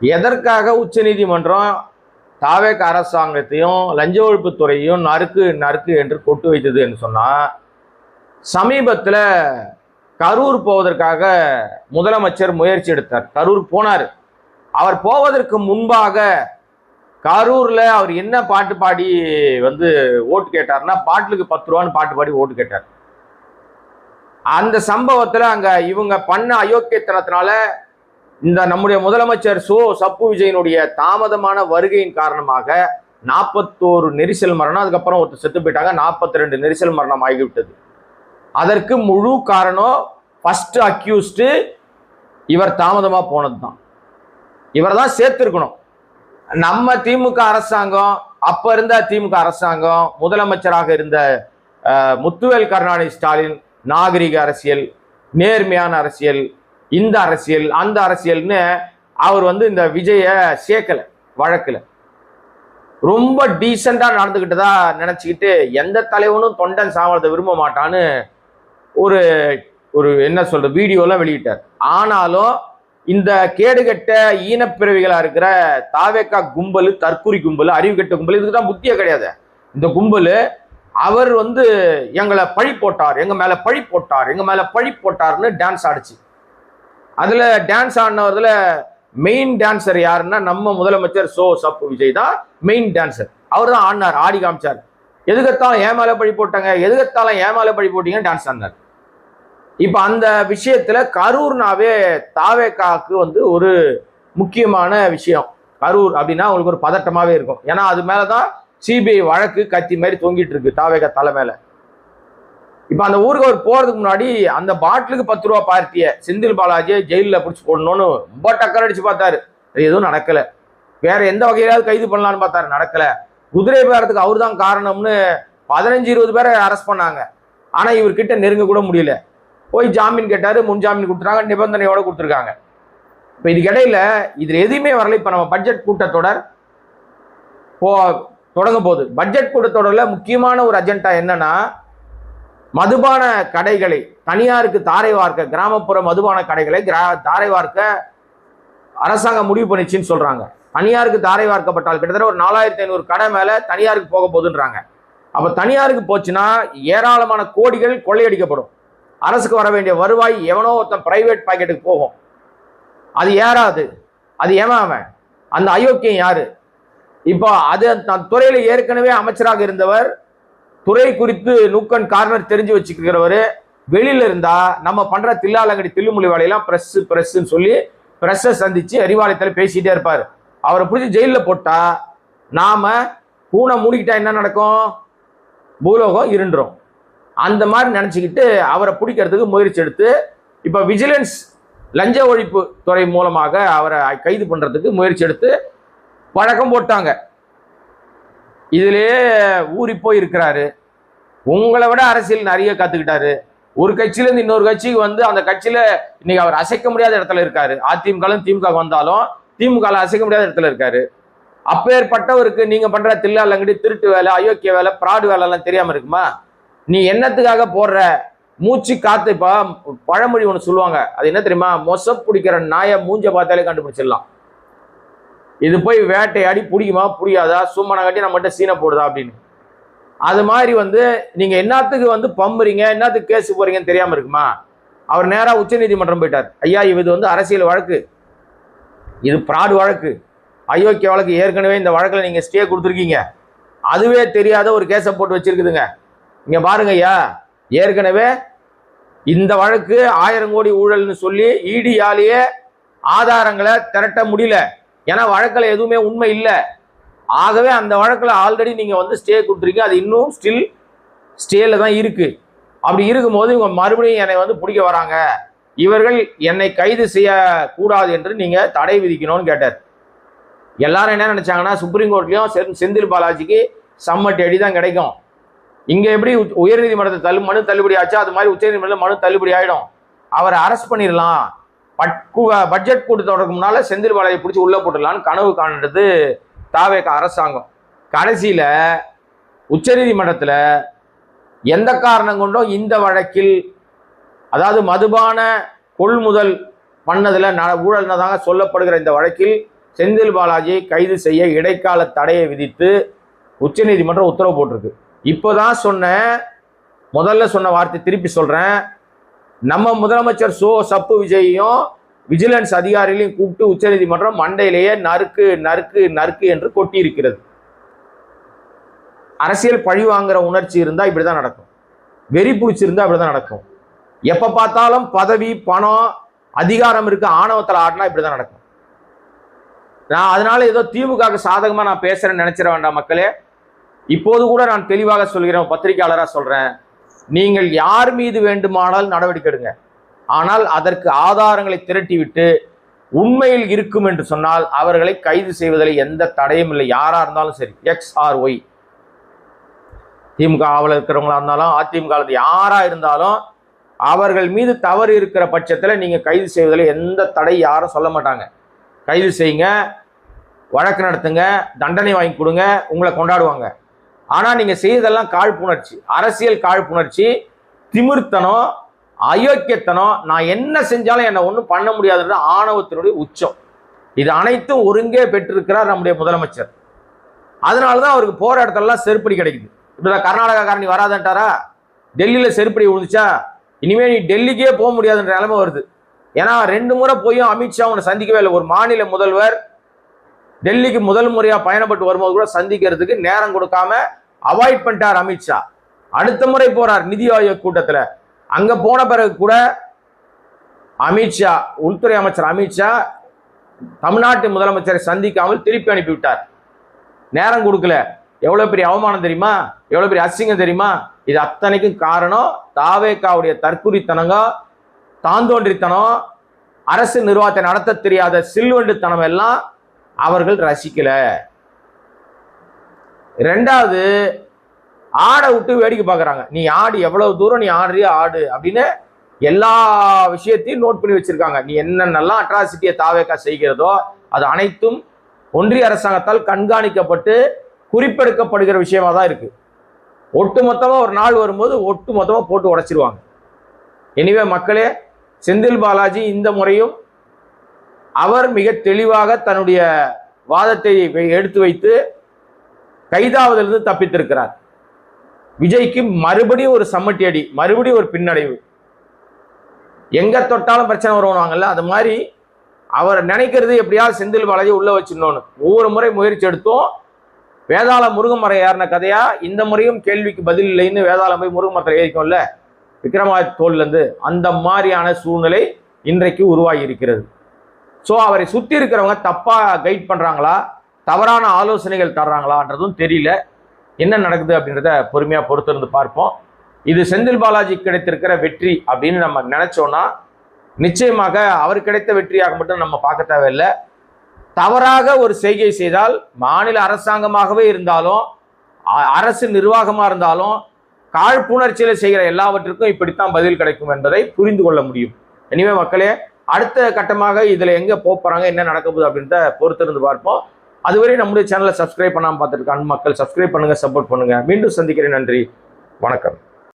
எதற்காக உச்சநீதிமன்றம் தாவேக அரசாங்கத்தையும் லஞ்ச ஒழிப்புத்துறையும் நறுக்கு நறுக்கு என்று கொட்டு வைத்தது என்று சொன்னா, சமீபத்தில் கரூர் போவதற்காக முதலமைச்சர் முயற்சி எடுத்தார். கரூர் போனார். அவர் போவதற்கு முன்பாக கரூர்ல அவர் என்ன பாட்டு பாடி ஓட்டு கேட்டார்னா, பாட்டுக்கு 10 ரூபான்னு பாட்டு பாடி ஓட்டு கேட்டார். அந்த சம்பவத்துல அங்க இவங்க பண்ண அயோக்கியத்தனத்தினால இந்த நம்முடைய முதலமைச்சர் சப்பு விஜயனுடைய தாமதமான வருகையின் காரணமாக 41 நெரிசல் மரணம், அதுக்கப்புறம் ஒருத்தர் செத்து போயிட்டாங்க, 42 நெரிசல் மரணம் ஆகிவிட்டது. அதற்கு முழு காரணம் ஃபர்ஸ்ட் அக்யூஸ்டு இவர் தாமதமா போனதுதான். இவர் தான் சேர்த்திருக்கணும். நம்ம திமுக அரசாங்கம், அப்ப இருந்த திமுக அரசாங்கம், முதலமைச்சராக இருந்த முத்துவேல் கருணாநிதி ஸ்டாலின் நாகரிக அரசியல், நேர்மையான அரசியல், இந்த அரசியல் அந்த அரசியல்னு அவர் இந்த விஜய சேர்க்கல. வழக்குல ரொம்ப டீசெண்டா நடந்துகிட்டதா நினைச்சுக்கிட்டு எந்த தலைவனும் தொண்டன் சாவறதை விரும்ப மாட்டான்னு ஒரு ஒரு என்ன சொல்ற வீடியோலாம் வெளியிட்டார். ஆனாலும் இந்த கேடுகட்ட ஈனப்பிறவிகளா இருக்கிற தாவேக்கா கும்பல், தற்குறி கும்பல், அறிவு கெட்ட கும்பல், இதுக்குதான் புத்தியே கிடையாது. இந்த கும்பல் அவர் எங்களை பழி போட்டார், எங்க மேல பழி போட்டார், எங்க மேல பழி போட்டார்னு டான்ஸ் ஆடிச்சு. அதுல டான்ஸ் ஆடினவர்ல மெயின் டான்சர் யாருன்னா நம்ம முதலமைச்சர் சப்பு விஜய் தான் மெயின் டான்சர். அவர் தான் ஆடினார், ஆடி காமிச்சார். எதுக்கத்தாலும் ஏமால பழி போட்டாங்க, எதுக்கத்தாலும் ஏமால பழி போட்டீங்க டான்ஸ் ஆடினார். இப்ப அந்த விஷயத்துல கரூர்னாவே தாவேக்காக்கு ஒரு முக்கியமான விஷயம். கரூர் அப்படின்னா அவங்களுக்கு ஒரு பதட்டமாவே இருக்கும். ஏன்னா அது மேலதான் சிபிஐ வழக்கு கத்தி மாதிரி தொங்கிட்டு இருக்கு தாவேக்கா தலை மேல. இப்ப அந்த ஊருக்கு அவர் போறதுக்கு முன்னாடி அந்த பாட்டிலுக்கு 10 ரூபா பார்ட்டிய செந்தில் பாலாஜியை ஜெயிலில் பிடிச்சி போடணும்னு ரொம்ப டக்கர் அடிச்சு பார்த்தாரு. அது எதுவும் நடக்கல. வேற எந்த வகையிலாவது கைது பண்ணலான்னு பார்த்தாரு, நடக்கல. குதிரை பேரத்துக்கு அவர் தான் காரணம்னு 15-20 பேரை அரெஸ்ட் பண்ணாங்க. ஆனா இவர்கிட்ட நெருங்க கூட முடியல. போய் ஜாமீன் கேட்டாரு, முன் ஜாமீன் கொடுத்துருக்காங்க, நிபந்தனையோட கொடுத்துருக்காங்க. இப்ப இதுக்கு இடையில இதுல எதுவுமே வரல. இப்ப நம்ம பட்ஜெட் கூட்டத்தொடர் தொடங்க போகுது. பட்ஜெட் கூட்டத்தொடர்ல முக்கியமான ஒரு அஜெண்டா என்னன்னா, மதுபான கடைகளை தனியாருக்கு தாரை வார்க்க, கிராமப்புற மதுபான கடைகளை தாரை வார்க்க அரசாங்கம் முடிவு பண்ணிச்சுன்னு சொல்றாங்க. தனியாருக்கு தாரை வார்க்கப்பட்டால் கிட்டத்தட்ட ஒரு 4500 கடை மேல தனியாருக்கு போக போகுதுன்றாங்க. அப்ப தனியாருக்கு போச்சுன்னா ஏராளமான கோடிகள் கொள்ளையடிக்கப்படும். அரசுக்கு வர வேண்டிய வருவாய் எவனோ ஒருத்தன் பிரைவேட் பாக்கெட்டுக்கு போகும். அது ஏறாது. அது ஏமாவன் அந்த அயோக்கியம் யாரு? இப்போ அது துறையில ஏற்கனவே அமைச்சராக இருந்தவர், துறை குறித்து நூக்கன் கார்னர் தெரிஞ்சு வச்சுக்கிறவர், வெளியில இருந்தா நம்ம பண்ற தில்லாலங்கடி தில்லுமொழி வேலையெல்லாம் பிரஸ்ன்னு சொல்லி பிரஸ்ஸை சந்திச்சு அறிவாலயத்தில் பேசிட்டே இருப்பாரு. அவரை பிடிச்சி ஜெயிலில் போட்டா நாம பூனை மூடிக்கிட்டா என்ன நடக்கும்? பூலோகம் இருண்டுரும். அந்த மாதிரி நினைச்சுக்கிட்டு அவரை பிடிக்கிறதுக்கு முயற்சி எடுத்து இப்ப விஜிலன்ஸ் லஞ்ச ஒழிப்பு துறை மூலமாக அவரை கைது பண்றதுக்கு முயற்சி எடுத்து வழக்கம் போட்டாங்க. இதுலயே ஊறி போய் இருக்கிறாரு. உங்களை விட அரசியல் நிறைய கத்துக்கிட்டாரு. ஒரு கட்சியில இருந்து இன்னொரு கட்சிக்கு அந்த கட்சியில இன்னைக்கு அவர் அசைக்க முடியாத இடத்துல இருக்காரு. அதிமுக திமுக வந்தாலும் திமுக அசைக்க முடியாத இடத்துல இருக்காரு. அப்பேற்பட்டவருக்கு நீங்க பண்ற தில்லாலங்கடி திருட்டு வேலை, அயோக்கிய வேலை, பிராடு வேலை எல்லாம் தெரியாம இருக்குமா? நீ என்னத்துக்காக போடுற மூச்சு காத்து? இப்ப பழமொழி ஒண்ணு சொல்லுவாங்க, அது என்ன தெரியுமா? மொச பிடிக்கிற நாயை மூஞ்ச பார்த்தாலே கண்டுபிடிச்சிடலாம். இது போய் வேட்டையாடி பிடிக்குமா பிடிக்காதா, சும்மனை கட்டி நம்மகிட்ட சீனை போடுதா அப்படின்னு. அது மாதிரி நீங்க என்னத்துக்கு பம்புறீங்க, என்னத்துக்கு கேஸ் போறீங்கன்னு தெரியாம இருக்குமா? அவர் நேரா உச்ச நீதிமன்றம் போயிட்டார். ஐயா, இது அரசியல் வழக்கு, இது பிராடு வழக்கு, அயோக்கிய வழக்கு. ஏற்கனவே இந்த வழக்குல நீங்க ஸ்டே கொடுத்துருக்கீங்க. அதுவே தெரியாத ஒரு கேஸை போட்டு வச்சிருக்குதுங்க. இங்க பாருங்க ஐயா, ஏற்கனவே இந்த வழக்கு 1000 கோடி ஊழல்னு சொல்லி ஈடியாலேயே ஆதாரங்களை திரட்ட முடியல. ஏன்னா வழக்குல எதுவுமே உண்மை இல்லை. ஆகவே அந்த வழக்குல ஆல்ரெடி நீங்க ஸ்டே கொடுத்துருக்கீங்க. அது இன்னும் ஸ்டில் ஸ்டேல தான் இருக்கு. அப்படி இருக்கும்போது இவங்க மறுபடியும் என்னை பிடிக்க வராங்க, இவர்கள் என்னை கைது செய்ய கூடாது என்று நீங்க தடை விதிக்கணும்னு கேட்டார். எல்லாரும் என்ன நினைச்சாங்கன்னா, சுப்ரீம் கோர்ட்லயும் செந்தில் பாலாஜிக்கு சம்மட்டி அடி தான் கிடைக்கும். இங்க எப்படி உயர்நீதிமன்றத்தை மனு தள்ளுபடி ஆச்சா, அது மாதிரி உச்ச நீதிமன்றத்தில் மனு தள்ளுபடி ஆயிடும். அவரை அரெஸ்ட் பண்ணிடலாம். பட்ஜெட் கூட்டத்தொடருக்கு முன்னால செந்தில் பாலாஜி பிடிச்சி உள்ள போட்டுடலான்னு கனவு காணுறது தாவேக அரசாங்கம். கடைசியில உச்ச நீதிமன்றத்துல எந்த காரணம் கொண்டோ இந்த வழக்கில், அதாவது மதுபான கொள்முதல் பண்ணதுல ஊழல்னதாக சொல்லப்படுகிற இந்த வழக்கில் செந்தில் பாலாஜியை கைது செய்ய இடைக்கால தடையை விதித்து உச்சநீதிமன்றம் உத்தரவு போட்டிருக்கு. இப்போதான் முதல்ல சொன்ன வார்த்தை திருப்பி சொல்றேன். நம்ம முதலமைச்சர் சப்பு விஜயையும் விஜிலன்ஸ் அதிகாரிகளையும் கூப்பிட்டு உச்சநீதிமன்றம் மண்டையிலேயே நறுக்கு நறுக்கு நறுக்கு என்று கொட்டி இருக்கிறது. அரசியல் பழி வாங்குற உணர்ச்சி இருந்தா இப்படிதான் நடக்கும். வெறி பிடிச்சிருந்தா இப்படிதான் நடக்கும். எப்ப பார்த்தாலும் பதவி, பணம், அதிகாரம் இருக்கு ஆணவத்தில் ஆடினா இப்படிதான் நடக்கும். நான் அதனால ஏதோ திமுக சாதகமா நான் பேசுறேன்னு நினைச்சிட வேண்டாம் மக்களே. இப்போது கூட நான் தெளிவாக சொல்கிறேன், பத்திரிகையாளராக சொல்றேன், நீங்கள் யார் மீது வேண்டுமானால் நடவடிக்கை எடுங்க. ஆனால் அதற்கு ஆதாரங்களை திரட்டிவிட்டு உண்மையில் இருக்கும் என்று சொன்னால் அவர்களை கைது செய்வதில் எந்த தடையும் இல்லை. யாரா இருந்தாலும் சரி, எக்ஸ் ஆர் ஒய், திமுக ஆவல இருக்கிறவங்களா இருந்தாலும் அதிமுக யாரா இருந்தாலும் அவர்கள் மீது தவறு இருக்கிற பட்சத்தில் நீங்க கைது செய்வதில் எந்த தடை யாரும் சொல்ல மாட்டாங்க. கைது செய்யுங்க, வழக்கு நடத்துங்க, தண்டனை வாங்கி கொடுங்க, உங்களை கொண்டாடுவாங்க. ஆனா நீங்க செய்ததெல்லாம் காழ்ப்புணர்ச்சி, அரசியல் காழ்ப்புணர்ச்சி, திமிர்த்தனம், அயோக்கியத்தனம். நான் என்ன செஞ்சாலும் என்னை ஒன்றும் பண்ண முடியாதுன்ற ஆணவத்தினுடைய உச்சம். இது அனைத்தும் ஒருங்கே பெற்றிருக்கிறார் நம்முடைய முதலமைச்சர். அதனாலதான் அவருக்கு போற இடத்துலலாம் செருப்படி கிடைக்குது. இப்படிதான் கர்நாடகாக்காரன் நீ வராதன்ட்டாரா, டெல்லியில செருப்படி விழுந்துச்சா, இனிமே நீ டெல்லிக்கே போக முடியாதுன்ற நிலைமை வருது. ஏன்னா 2 முறை போயும் அமித்ஷா உன்னை சந்திக்கவே இல்லை. ஒரு மாநில முதல்வர் டெல்லிக்கு முதல் முறையா பயணப்பட்டு வரும்போது கூட சந்திக்கிறதுக்கு நேரம் கொடுக்காம அவாய்ட் பண்ணிட்டார் அமித்ஷா. அடுத்த முறை போறார் நிதி ஆயோக் கூட்டத்தில். அங்க போன பிறகு கூட அமித்ஷா, உள்துறை அமைச்சர் அமித்ஷா தமிழ்நாட்டு முதலமைச்சரை சந்திக்காமல் திருப்பி அனுப்பிவிட்டார். நேரம் கொடுக்கல. எவ்வளவு பெரிய அவமானம் தெரியுமா, எவ்வளவு பெரிய அசிங்கம் தெரியுமா? இது அத்தனைக்கும் காரணம் தாவேகாவுடைய தற்குறித்தனங்க, தாந்தோன்றித்தனம், அரசு நிர்வாகத்தை நடத்த தெரியாத சில்வண்டுத்தனம் எல்லாம் அவர்கள் ரசிக்கல. 2வது, ஆடை விட்டு வேடிக்கை பார்க்குறாங்க. நீ ஆடு, எவ்வளவு தூரம் நீ ஆடுறியோ ஆடு அப்படின்னு எல்லா விஷயத்தையும் நோட் பண்ணி வச்சிருக்காங்க. நீ என்னென்னலாம் அட்ராசிட்டியை தாவேகா செய்கிறதோ அது அனைத்தும் ஒன்றிய அரசாங்கத்தால் கண்காணிக்கப்பட்டு குறிப்பெடுக்கப்படுகிற விஷயமா தான் இருக்கு. ஒட்டுமொத்தமா ஒரு நாள் வரும்போது ஒட்டுமொத்தமா போட்டு உடைச்சிருவாங்க. எனவே மக்களே, செந்தில் பாலாஜி இந்த முறையும் அவர் மிக தெளிவாக தன்னுடைய வாதத்தை எடுத்து வைத்து கைதாவதிலிருந்து தப்பித்திருக்கிறார். விஜய்க்கு மறுபடியும் ஒரு சம்மட்டி அடி, மறுபடியும் ஒரு பின்னடைவு. எங்க தொட்டாலும் பிரச்சனை வருவாங்கல்ல, அது மாதிரி அவர் நினைக்கிறது எப்படியாவது செந்தில் பாலாஜி உள்ள வச்சிடணும்னு. ஒவ்வொரு முறை முயற்சி எடுத்தோம். வேதாள முருகமரை ஏறின கதையா இந்த முறையும் கேள்விக்கு பதில் இல்லைன்னு வேதாளம் போய் முருகமரத்தை ஏறிக்கும்ல விக்ரமாதித்ய தோல்ல இருந்து, அந்த மாதிரியான சூழ்நிலை இன்றைக்கு உருவாகி இருக்கிறது. ஸோ அவரை சுற்றி இருக்கிறவங்க தப்பா கைட் பண்றாங்களா, தவறான ஆலோசனைகள் தர்றாங்களான்றதும் தெரியல. என்ன நடக்குது அப்படின்றத பொறுமையா பொறுத்திருந்து பார்ப்போம். இது செந்தில் பாலாஜி கிடைத்திருக்கிற வெற்றி அப்படின்னு நம்ம நினைச்சோம்னா நிச்சயமாக அவர் கிடைத்த வெற்றியாக மட்டும் நம்ம பார்க்க தேவையில்லை. தவறாக ஒரு செய்கை செய்தால் மாநில அரசாங்கமாகவே இருந்தாலும் அரசு நிர்வாகமா இருந்தாலும் காழ்ப்புணர்ச்சியில செய்கிற எல்லாவற்றுக்கும் இப்படித்தான் பதில் கிடைக்கும் என்பதை புரிந்து கொள்ள முடியும். எனவே மக்களே, அடுத்த கட்டமாக இதுல எங்க போறாங்க, என்ன நடக்க போகுது அப்படின்றத பொறுத்திருந்து பார்ப்போம். அதுவரை நம்முடைய சேனலை சப்ஸ்கிரைப் பண்ணாம பார்த்துருக்க மக்கள் சப்ஸ்கிரைப் பண்ணுங்க, சப்போர்ட் பண்ணுங்க. மீண்டும் சந்திக்கிறேன். நன்றி, வணக்கம்.